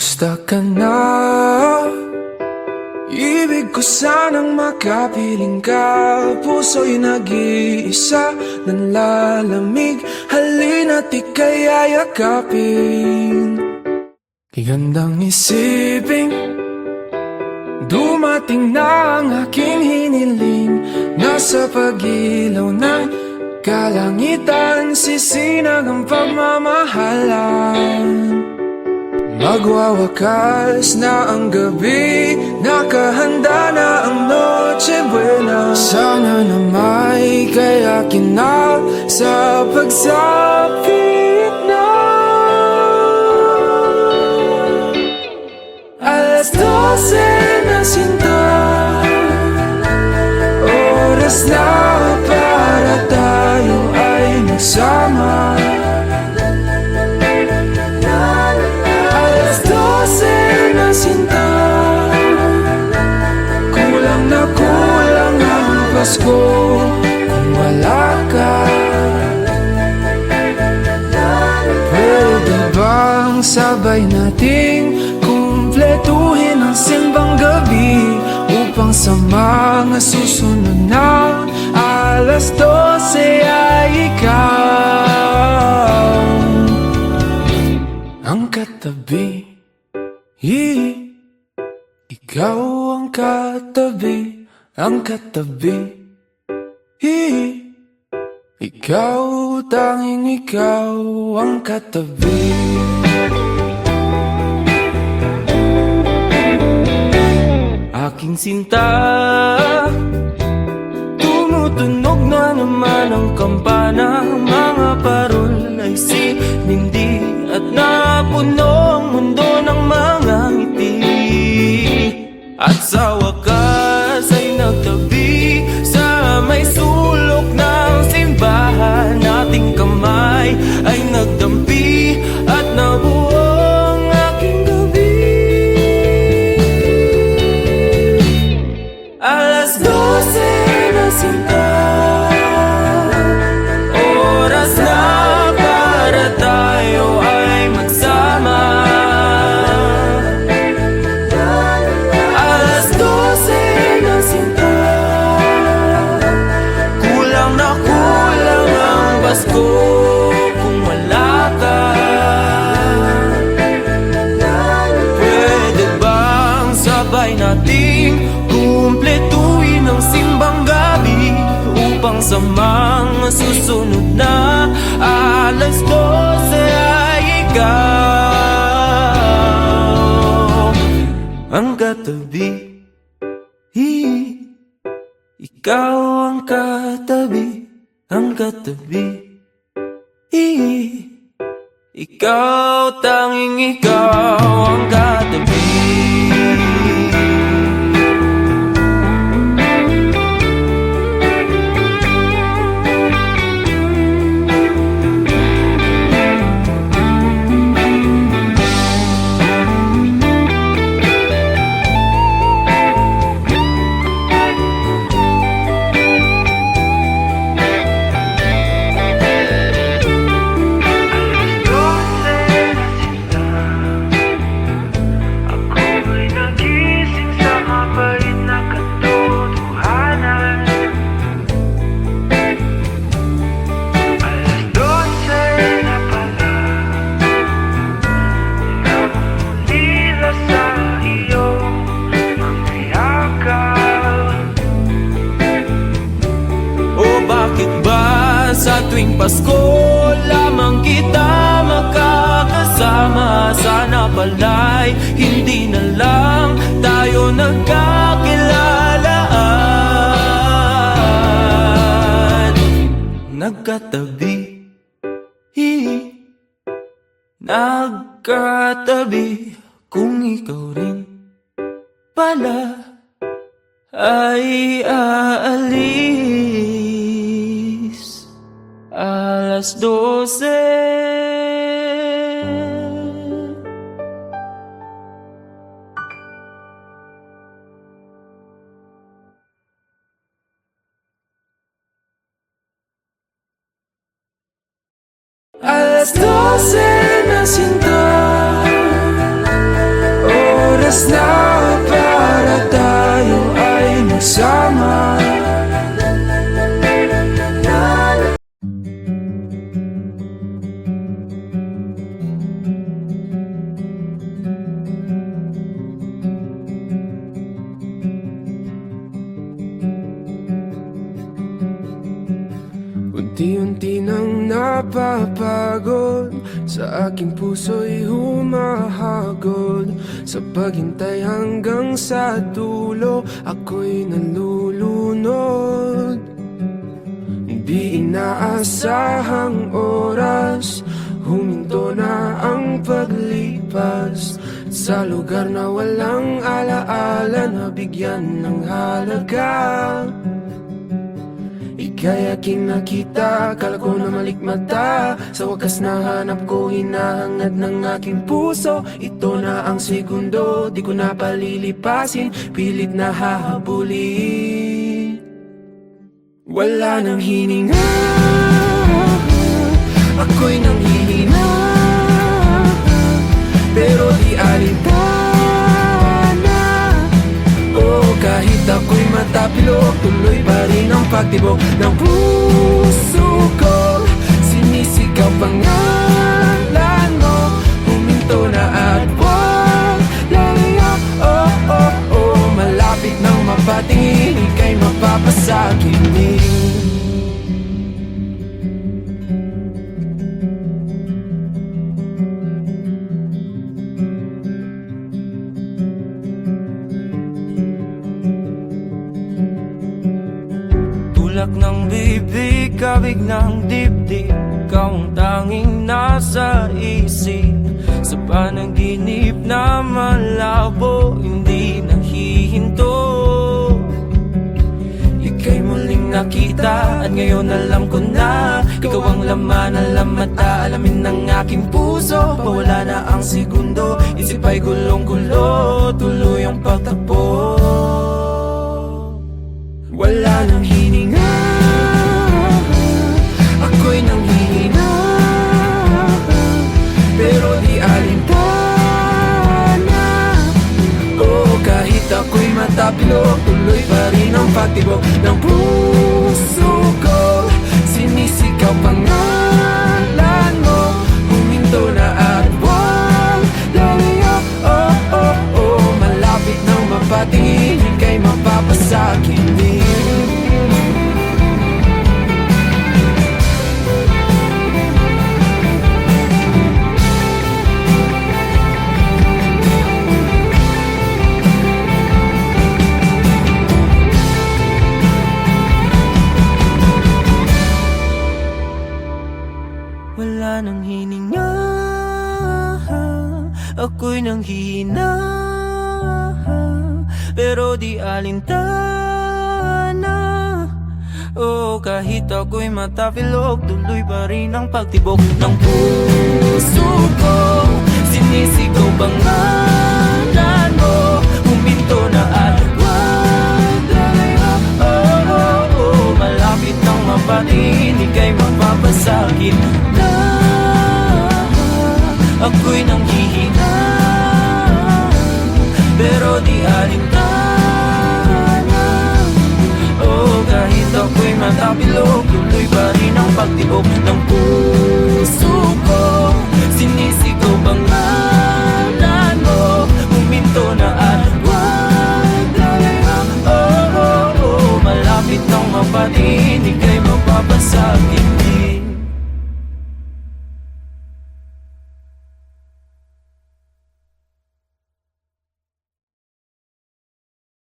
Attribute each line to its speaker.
Speaker 1: Kumusta ka na? Ibig ko sanang makapiling ka. Puso'y nag-iisa, nanlalamig. Halina't ika'y ayakapin. Igandang isipin, dumating na ang aking hiniling. Nasa pag-ilaw ng kalangitan, sisinag ang pagmamahalan. Magwawakas na ang gabi, nakahanda na ang Noche Buena. Sana na may kayakinang sa pagsapit na. Alas 12 na sinta, oras na para tayo ay magsama. Sinta, kulang na kulang ang Pasko kung wala ka. Pwede bang sabay nating kumpletuhin ang simbang gabi upang sa mga susunod na alas 12 ay ikaw ang katabi. Ikaw ang katabi, ang katabi. Ikaw, tanging ikaw ang katabi. Aking sinta, tumutunog na naman ang kampana. Mga parol ay sinindi at napuno ang mundo ng mga ngiti. At sa wakas ay nagtabi sa may sulok ng simbahan. Ating kamay ay nagdampi at nabuo ang aking gabi. Alas 12 na sinta, oras na para tayo ay magsama. Alas 12 na sinta, kulang na kulang ang Pasko kung wala ka. Pwede bang sabay nating kumpletuhin ang simbang gabi upang sa mga susunod na alas 12 ay ikaw ang katabi. Ikaw ang katabi, ang katabi. Ikaw, tanging ikaw ang katabi. Sa tuwing Pasko lamang kita makakasama. Sana pala'y hindi na lang tayo nagkakilalaan. Nagkatabi, nagkatabi. Kung ikaw rin pala ay aalis. Alas 12. Alas 12 na sinta, oras na para tayo ay magsama. Unti-unti nang napapagod, sa aking puso'y humahagod. Sa paghintay hanggang sa dulo, ako'y nalulunod. Di inaasahang oras, huminto na ang paglipas. Sa lugar na walang alaala, nabigyan ng halaga. Ika'y aking nakita, akala ko na malikmata. Sa wakas nahanap ko, hinahangad ng aking puso. Ito na ang segundo, di ko na palilipasin, pilit na hahabulin. Wala nang hininga, ako'y nanghihina, pero di alintana. Oh, kahit ako'y matapilok, tuloy pa rin ang pagtibok ng puso ko. Sinisigaw pangalan mo, huminto na at wag lalayo. Oh, oh, oh, malapit nang mapatingin, ika'y mapapasakitin.
Speaker 2: Tulak ng bibig, kabig ng dibdib, ikaw ang tanging nasa isip. Sa panaginip na malabo, hindi nahihinto. Ika'y muling nakita at ngayon alam ko na, ikaw ang laman, alam at aalamin ng aking puso. Pawala na ang segundo, isip ay gulong-gulo, tuloy ang pagtakbo.
Speaker 1: Wala nang hininga, ako'y nanghihina, pero di alintana. Oh, kahit ako'y matapilok, tuloy pa rin ang pagtibok ng puso ko. Sinisigaw pangalan mo, huminto na at wag lalayo. Oh, oh, oh, malapit nang mapatingin, ika'y mapapasakin din.
Speaker 2: Wala nang hininga, ako'y nanghihina, pero di alintana. Oh, kahit ako'y matapilok, tuloy pa rin ang pagtibok ng puso ko. Sinisigaw pangalan mo, huminto na at wag lalayo. Oh, oh, oh, malapit nang mapatingin, ika'y mapapasakit na. Ako'y nanghihina, pero di alintana. Oh, kahit ako'y matapilok, tuloy pa rin ang pagtibok ng puso.